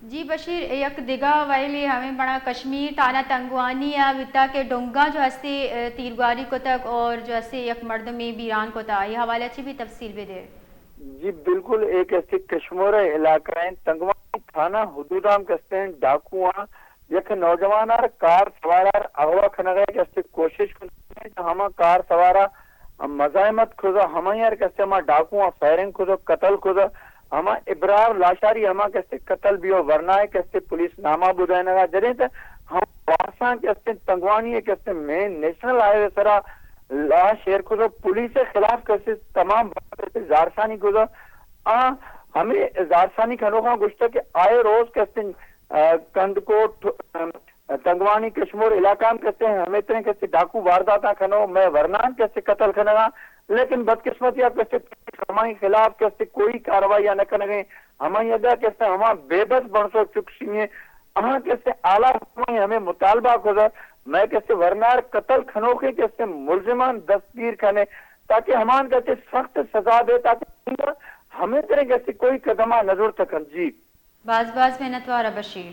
جی بشیر یک دیگا ویلی ہمیں بڑا کشمیر تانا تنگوانی یا وتا کے ڈونگا جو ہستے تیرگاری کو تک اور جو ہستے یک مردمی بیران کو تا یہ حوالہ چی بھی تفصیل بھی دے۔ جی بالکل ایک ایسی کشمور علاقہ ہیں تنگوانی تھانہ حدودام کستے ہیں ڈاکوان یک نوجوان کار سوارار اغوا کھنگے کستے کوشش کرتے ہیں ہما کار سوارا مزاحمت کھوزا ہما یار کستے ہما ڈاکوان فائرنگ کھوزا قتل کھوزا ہما ابرار لاشاری ہما کستے قتل بیو ورنائے کستے پولیس نامہ بدائے نگا جرین تا ہم وارسان کستے تنگوانی کستے مین نیشنل آئے سرا لا شہر کو پولیس کے خلاف کیسے تمام بات زارسانی کو ہمیں زارسانی کھنوکا گشتہ کہ آئے روز کہتے ہیں کندکوٹ تنگوانی کشمور علاقہ میں کہتے ہیں ہمیں اتنے کہتے ڈاکو وارداتا کھنو میں ورنان کہتے قتل کھنگا لیکن بدقسمتی آپ کہتے ہمارے خلاف کہتے کوئی کاروائی نہ کرنے ہمیں ادا کہتے ہمیں بے بس بڑھسو چکشی ہیں ہاں کہتے اعلیٰ حکومت ہمیں مطالبہ کو میں کہتے ورنار قتل کھنوکے کہتے ملزمان دستگیر کھنے تاکہ ہمان کہتے سخت سزا دے تاکہ ہمیں طرح کہتے کوئی قدمہ نظر تکن جی باز محنت وارا بشیر۔